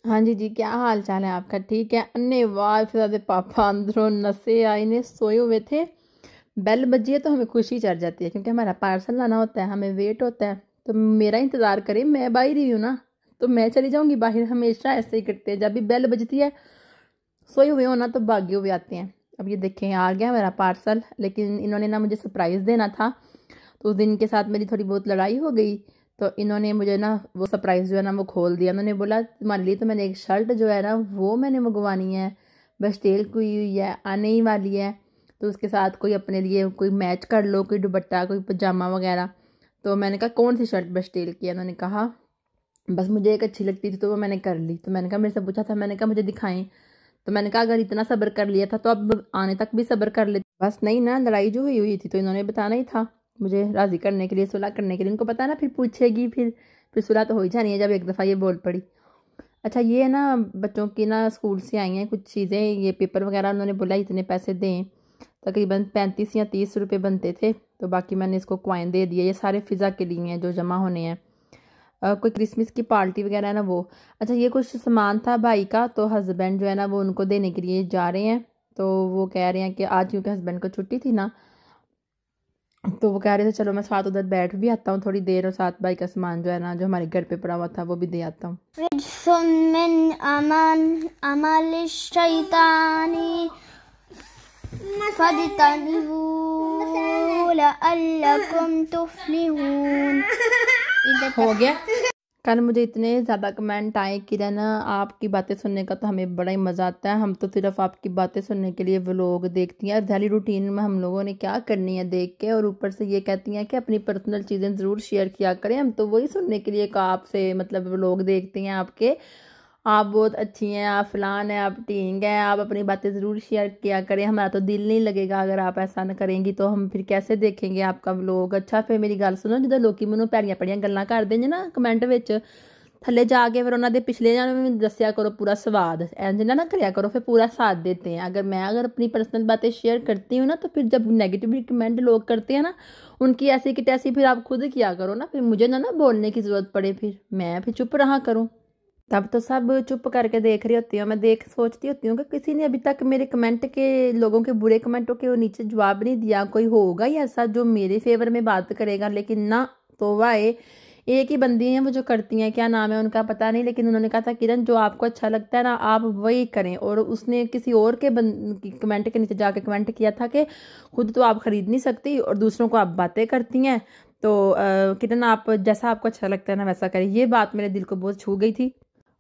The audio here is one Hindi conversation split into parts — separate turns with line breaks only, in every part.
हाँ जी जी, क्या हाल चाल है आपका? ठीक है। अन्य वाह, फिर ज्यादा पापा अंदरों नशे आए ने सोए हुए थे। बेल बजी है तो हमें खुशी चढ़ जाती है क्योंकि हमारा पार्सल लाना होता है, हमें वेट होता है। तो मेरा इंतजार करें, मैं बाहर ही हूँ ना, तो मैं चली जाऊंगी बाहर। हमेशा ऐसे ही करते हैं, जब भी बेल बजती है सोए हुए हो ना तो भागे हुए आते हैं। अब ये देखें आ गया मेरा पार्सल, लेकिन इन्होंने ना मुझे सरप्राइज देना था, तो उस दिन इनके साथ मेरी थोड़ी बहुत लड़ाई हो गई। तो इन्होंने मुझे ना वो सरप्राइज जो है ना वो खोल दिया। उन्होंने बोला तुम्हारे लिए तो मैंने एक शर्ट जो है ना वो मैंने मंगवानी है, बस टेल हुई हुई है, आने ही वाली है। तो उसके साथ कोई अपने लिए कोई मैच कर लो, कोई दुपट्टा, कोई पजामा वगैरह। तो मैंने कहा कौन सी शर्ट बस टेल की है? उन्होंने कहा बस मुझे एक अच्छी लगती थी तो वो मैंने कर ली। तो मैंने कहा मेरे से पूछा था, मैंने कहा मुझे दिखाएं। तो मैंने कहा अगर इतना सब्र कर लिया था तो अब आने तक भी सब्र कर ले। बस नहीं ना, लड़ाई जो हुई हुई थी तो इन्होंने बताना ही था मुझे राजी करने के लिए, सुलह करने के लिए। उनको पता है ना फिर पूछेगी, फिर सुलह तो हो ही जानी है जब एक दफ़ा ये बोल पड़ी। अच्छा ये है ना, बच्चों की ना स्कूल से आई हैं कुछ चीज़ें, ये पेपर वगैरह। उन्होंने बोला इतने पैसे दें, तकरीबन 35 या 30 रुपये बनते थे। तो बाकी मैंने इसको क्वाइन दे दिए, ये सारे फ़िज़ा के लिए हैं जो जमा होने हैं। कोई क्रिसमस की पार्टी वगैरह है ना वो। अच्छा ये कुछ सामान था भाई का, तो हस्बैंड जो है ना वो उनको देने के लिए जा रहे हैं। तो वो कह रहे हैं कि आज क्योंकि हस्बैंड को छुट्टी थी ना, तो वो कह रहे थे चलो मैं साथ उधर बैठ भी आता हूँ थोड़ी देर, और साथ भाई का सामान जो है ना जो हमारे घर पे पड़ा हुआ था वो भी दे आता हूँ। हो गया। कल मुझे इतने ज़्यादा कमेंट आए कि ना आपकी बातें सुनने का तो हमें बड़ा ही मज़ा आता है, हम तो सिर्फ आपकी बातें सुनने के लिए व्लॉग देखती हैं। डेली रूटीन में हम लोगों ने क्या करनी है देख के, और ऊपर से ये कहती हैं कि अपनी पर्सनल चीज़ें ज़रूर शेयर किया करें। हम तो वही सुनने के लिए आपसे मतलब व्लॉग देखते हैं आपके। आप बहुत अच्छी हैं, आप फलान हैं, आप टींग हैं, आप अपनी बातें ज़रूर शेयर किया करें। हमारा तो दिल नहीं लगेगा अगर आप ऐसा न करेंगी, तो हम फिर कैसे देखेंगे आपका व्लॉग। अच्छा फिर मेरी गल सुनो, जो लोग मैनू भैड़ियां भैड़ियां गल्लां करदे ने ना कमेंट विच, थल्ले जाके फिर उन्होंने पिछले जन्म दस्या करो पूरा स्वाद, इंज ना करिया करो, फिर पूरा साथ देते हैं। अगर अपनी पर्सनल बातें शेयर करती हूँ ना, तो फिर जब नेगेटिव कमेंट लोग करते हैं ना उनकी ऐसी की तैसी, फिर आप खुद किया करो ना, फिर मुझे ना बोलने की ज़रूरत पड़े, फिर मैं फिर चुप रहा करूँ। तब तो सब चुप करके देख रही होती हूँ, मैं सोचती होती हूँ कि किसी ने अभी तक मेरे कमेंट के, लोगों के बुरे कमेंटों के नीचे जवाब नहीं दिया। कोई होगा ही ऐसा जो मेरे फेवर में बात करेगा, लेकिन ना, तो वाह एक ही बंदी है वो जो करती हैं, क्या नाम है उनका पता नहीं, लेकिन उन्होंने कहा था किरण जो आपको अच्छा लगता है ना आप वही करें। और उसने किसी और के कमेंट के नीचे जाके कमेंट किया था कि खुद तो आप खरीद नहीं सकती और दूसरों को आप बातें करती हैं, तो किरण आप जैसा आपको अच्छा लगता है ना वैसा करें। ये बात मेरे दिल को बहुत छू गई थी।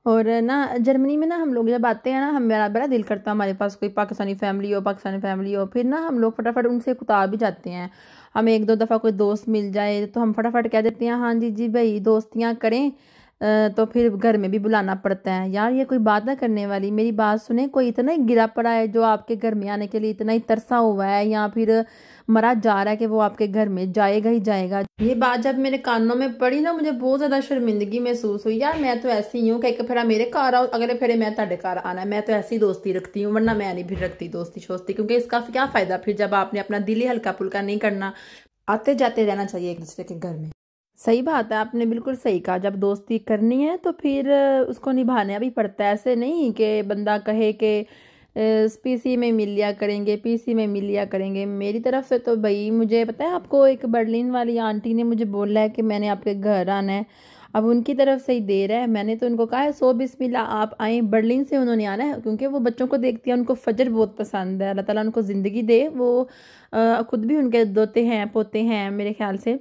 और ना जर्मनी में ना हम लोग जब आते हैं ना, हम मेरा बड़ा दिल करता है हमारे पास कोई पाकिस्तानी फैमिली हो, फिर ना हम लोग फटाफट उनसे कुता भी जाते हैं। हमें एक दो दफ़ा कोई दोस्त मिल जाए तो हम फटाफट कह देते हैं हाँ जी जी भाई दोस्तियाँ करें। तो फिर घर में भी बुलाना पड़ता है। यार ये कोई बात ना करने वाली, मेरी बात सुने, कोई इतना ही गिरा पड़ा है जो आपके घर में आने के लिए इतना ही तरसा हुआ है, या फिर मरा जा रहा है कि वो आपके घर में जाएगा ही जाएगा। ये बात जब मेरे कानों में पड़ी ना मुझे बहुत ज्यादा शर्मिंदगी महसूस हुई। यार मैं तो ऐसी ही हूँ कि एक फेरा मेरे घर आओ, अगले फेरे मैं तेरे घर आना है। मैं तो ऐसी दोस्ती रखती हूँ, वरना मैं नहीं फिर रखती दोस्ती शोस्ती, क्योंकि इसका क्या फायदा फिर जब आपने अपना दिल ही हल्का फुल्का नहीं करना। आते जाते रहना चाहिए एक दूसरे के घर में। सही बात है, आपने बिल्कुल सही कहा। जब दोस्ती करनी है तो फिर उसको निभाना भी पड़ता है। ऐसे नहीं कि बंदा कहे कि पीसी में मिल लिया करेंगे, पीसी में मिल लिया करेंगे। मेरी तरफ से तो भाई मुझे पता है, आपको एक बर्लिन वाली आंटी ने मुझे बोला है कि मैंने आपके घर आना है। अब उनकी तरफ से ही देर है, मैंने तो उनको कहा है सो बिस्मिल्लाह आप आए। बर्लिन से उन्होंने आना है क्योंकि वो बच्चों को देखती है, उनको फजर बहुत पसंद है। अल्लाह ताला उनको ज़िंदगी दे। वो खुद भी उनके दोते हैं पोते हैं मेरे ख्याल से,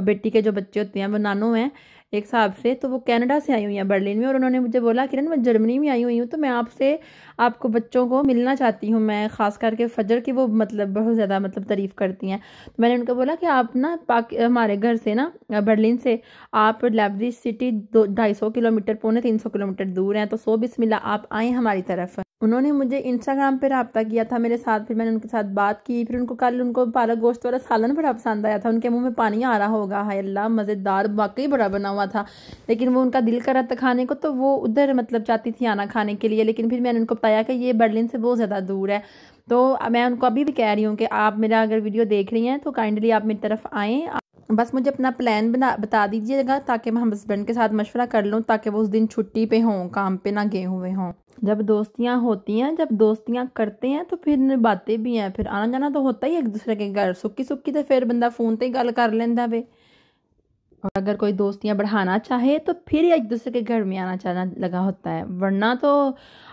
बेटी के जो बच्चे होते हैं वो नानो हैं एक हिसाब से। तो वो कनाडा से आई हुई हैं बर्लिन में, और उन्होंने मुझे बोला किरण मैं जर्मनी में आई हुई हूँ, तो मैं आपसे आपको बच्चों को मिलना चाहती हूँ। मैं ख़ास करके फजर की वो मतलब बहुत ज़्यादा मतलब तारीफ़ करती हैं। तो मैंने उनको बोला कि आप ना हमारे घर से ना बर्लिन से आप लेब्रिज सिटी 250 किलोमीटर 250 किलोमीटर दूर हैं, तो सो बिस्मिल्लाह आप आएँ हमारी तरफ। उन्होंने मुझे इंस्टाग्राम पे रब्ता किया था मेरे साथ, फिर मैंने उनके साथ बात की। फिर उनको कल उनको पालक गोश्त वाला सालन बड़ा पसंद आया था, उनके मुंह में पानी आ रहा होगा, हाय अल्लाह मज़ेदार वाकई बड़ा बना हुआ था। लेकिन वो उनका दिल कर रहा था खाने को, तो वो उधर मतलब चाहती थी आना खाने के लिए। लेकिन फिर मैंने उनको बताया कि ये बर्लिन से बहुत ज़्यादा दूर है। तो मैं उनको अभी भी कह रही हूँ कि आप मेरा अगर वीडियो देख रही हैं तो काइंडली आप मेरी तरफ आएँ। बस मुझे अपना प्लान बता दीजिएगा ताकि मैं हम हस्बैंड के साथ मशवरा कर लूँ, ताकि वो उस दिन छुट्टी पे हों, काम पे ना गए हुए हों। जब दोस्तियाँ होती हैं, जब दोस्तियाँ करते हैं तो फिर बातें भी हैं, फिर आना जाना तो होता ही एक दूसरे के घर। सुक्की सुक्की तो फिर बंदा फोन पे गल कर लेंदा वे। और अगर कोई दोस्तियां बढ़ाना चाहे तो फिर एक दूसरे के घर में आना जाना लगा होता है, वरना तो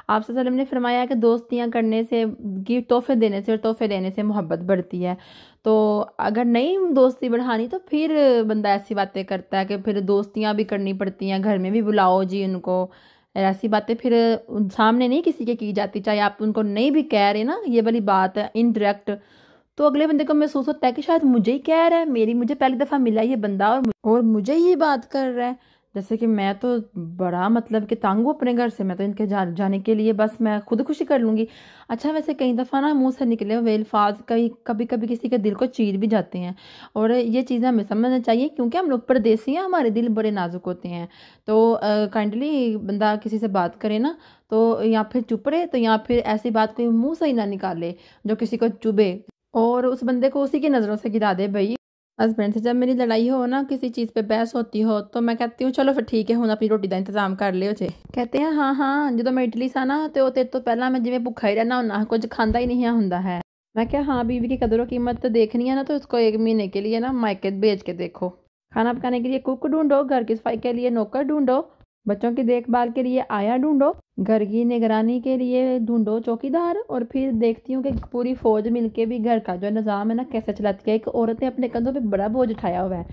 आप सल्लल्लाहु अलैहि वसल्लम ने फरमाया कि दोस्तियां करने से, गिफ्ट तोहफे देने से और तोहफे देने से मोहब्बत बढ़ती है। तो अगर नहीं दोस्ती बढ़ानी तो फिर बंदा ऐसी बातें करता है कि फिर दोस्तियां भी करनी पड़ती हैं, घर में भी बुलाओ जी उनको। ऐसी बातें फिर सामने नहीं किसी के की जाती, चाहे आप उनको नहीं भी कह रहे ना, ये वाली बात है इनडायरेक्ट, तो अगले बंदे को महसूस होता है कि शायद मुझे ही कह रहा है, मुझे पहली दफ़ा मिला ये बंदा और मुझे ये बात कर रहा है। जैसे कि मैं तो बड़ा मतलब कि तंग हूँ अपने घर से, मैं तो इनके जाने के लिए बस मैं खुद खुशी कर लूँगी। अच्छा वैसे कई दफ़ा ना मुंह से निकले हुए अल्फाज कभी कभी किसी के दिल को चीर भी जाते हैं, और ये चीज़ें हमें समझना चाहिए क्योंकि हम लोग परदेसी हैं, हमारे दिल बड़े नाजुक होते हैं। तो काइंडली बंदा किसी से बात करे ना तो या फिर चुप रहे, तो या फिर ऐसी बात कोई मुँह से ही ना निकाले जो किसी को चुभे और उस बंदे को उसी की नज़रों से गिरा दे। भाई हस्बैंड से जब मेरी लड़ाई हो ना, किसी चीज़ पे बहस होती हो, तो मैं कहती हूँ चलो फिर ठीक है, हूँ अपनी रोटी का इंतजाम कर लियो जे। कहते हैं हाँ हाँ जो मैं इटली सा ना तो तेरे तो पहला मैं जिवें भुखा ही रहना होना, कुछ खांदा ही नहीं होंदा है। मैं क्या हाँ, बीवी की कदर कीमत देखनी है ना तो उसको 1 महीने के लिए ना मायके भेज के देखो। खाना पकाने के लिए कुक ढूंढो, घर की सफाई के लिए नौकर ढूंढो, बच्चों की देखभाल के लिए आया ढूंढो, घर की निगरानी के लिए ढूंढो चौकीदार। और फिर देखती हूँ कि पूरी फौज मिलके भी घर का जो निज़ाम है ना कैसे चलाती है। एक औरत ने अपने कंधों पे बड़ा बोझ उठाया हुआ है,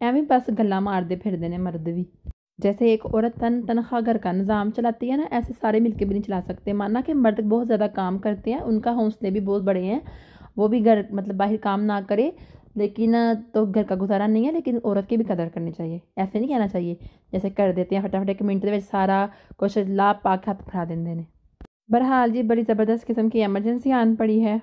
एवं बस गल्ला मारते फिरते ने मर्द भी। जैसे एक औरत तनख्वाह घर का निज़ाम चलाती है ना, ऐसे सारे मिलके भी नहीं चला सकते। माना कि मर्द बहुत ज़्यादा काम करते हैं, उनका हौसले भी बहुत बड़े हैं, वो भी घर मतलब बाहर काम ना करे लेकिन तो घर का गुजारा नहीं है, लेकिन औरत की भी कदर करनी चाहिए। ऐसे नहीं कहना चाहिए जैसे कर देते हैं फटाफट 1 मिनट के सारा कुछ लाभ पा के हाथ फड़ा देंगे ने। बहरहाल जी बड़ी ज़बरदस्त किस्म की एमरजेंसी आन पड़ी है।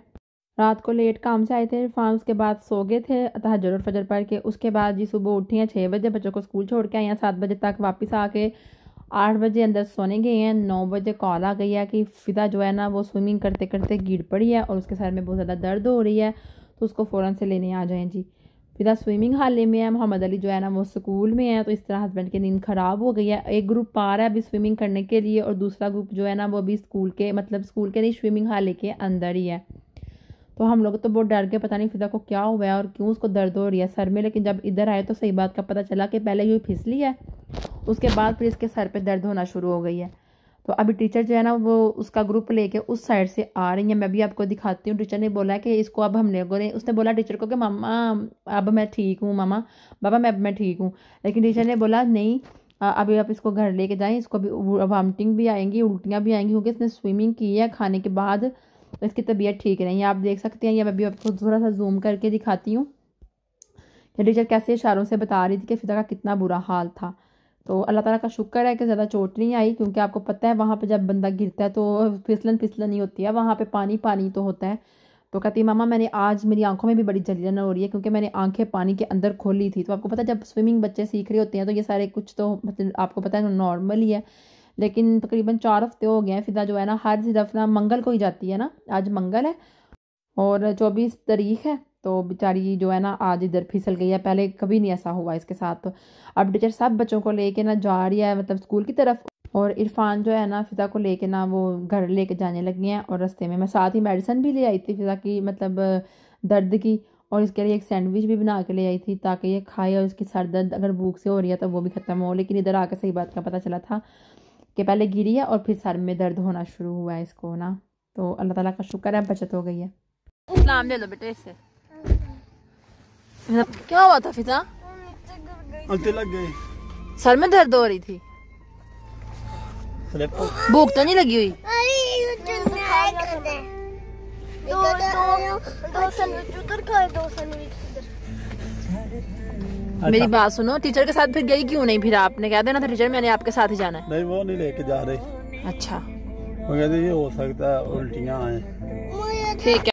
रात को लेट काम से आए थे इरफान, उसके बाद सो गए थे तहज्जुद और फजर पढ़ के। उसके बाद जी सुबह उठी हैं 6 बजे, बच्चों को स्कूल छोड़ के आई हैं 7 बजे तक, वापस आके 8 बजे अंदर सोने गए हैं। 9 बजे कॉल आ गई है कि फ़िदा जो है ना वो स्विमिंग करते करते गिर पड़ी है और उसके सर में बहुत ज़्यादा दर्द हो रही है, तो उसको फ़ौरन से लेने आ जाएं जी। फ़िदा स्विमिंग हाले में है, मोहम्मद अली जो है ना वो स्कूल में है। तो इस तरह हस्बैंड की नींद ख़राब हो गई है। एक ग्रुप आ रहा है अभी स्विमिंग करने के लिए और दूसरा ग्रुप जो है ना वो अभी स्कूल के नहीं स्विमिंग हाले के अंदर ही है। तो हम लोग तो बहुत डर गए, पता नहीं फ़िदा को क्या हुआ है और क्यों उसको दर्द हो रही है सर में। लेकिन जब इधर आए तो सही बात का पता चला कि पहले यूँ फिसली है, उसके बाद फिर इसके सर पे दर्द होना शुरू हो गई है। तो अभी टीचर जो है ना वो उसका ग्रुप लेके उस साइड से आ रही है। मैं भी आपको दिखाती हूँ। टीचर ने बोला है कि इसको अब हम लोगों ने, उसने बोला टीचर को कि मामा अब मैं ठीक हूँ, मामा बाबा मैं ठीक हूँ। लेकिन टीचर ने बोला नहीं अभी आप इसको घर लेके जाएं, इसको अभी वॉमिटिंग भी आएंगी, उल्टियाँ भी आएंगी क्योंकि इसने स्विमिंग की है खाने के बाद, तो इसकी तबीयत ठीक नहीं है। आप देख सकते हैं, ये मैं भी आपको थोड़ा सा जूम करके दिखाती हूँ कि टीचर कैसे इशारों से बता रही थी कि फ़िदा का कितना बुरा हाल था। तो अल्लाह ताला का शुक्र है कि ज़्यादा चोट नहीं आई, क्योंकि आपको पता है वहाँ पे जब बंदा गिरता है तो फिसलन ही होती है, वहाँ पे पानी पानी तो होता है। तो कहती मामा मैंने आज मेरी आंखों में भी बड़ी जलन हो रही है क्योंकि मैंने आंखें पानी के अंदर खोली थी। तो आपको पता है जब स्विमिंग बच्चे सीख रहे होते हैं तो ये सारे कुछ तो मतलब आपको पता है नॉर्मल ही है। लेकिन तकरीबन 4 हफ्ते हो गए हैं फ़िदा जो है ना हर दफना मंगल को ही जाती है ना, आज मंगल है और 24 तारीख है, तो बेचारी जो है ना आज इधर फिसल गई है। पहले कभी नहीं ऐसा हुआ इसके साथ। तो अब टीचर सब बच्चों को लेके ना जा रही है मतलब स्कूल की तरफ, और इरफान जो है ना फ़िदा को लेके ना वो घर लेके जाने लगी हैं। और रास्ते में मैं साथ ही मेडिसिन भी ले आई थी फ़िदा की मतलब दर्द की, और इसके लिए एक सैंडविच भी बना के ले आई थी ताकि ये खाए और इसकी सर दर्द अगर भूख से हो रही है तो वो भी ख़त्म हो। लेकिन इधर आकर सही बात का पता चला था कि पहले गिरी है और फिर सर में दर्द होना शुरू हुआ है इसको ना। तो अल्लाह ताला का शुक्र है बचत हो गई है। सलाम दे दो बेटे इससे। क्या हुआ था फ़िदा?
लग गई,
सर में दर्द हो रही थी, भूख तो नहीं लगी हुई? मेरी बात सुनो, टीचर के साथ फिर गई क्यों नहीं? फिर आपने कह देना था टीचर मैंने आपके साथ ही जाना है।
नहीं वो नहीं लेके जा रहे।
अच्छा
वो कहते ये हो सकता है उल्टियाँ आए।
ठीक है।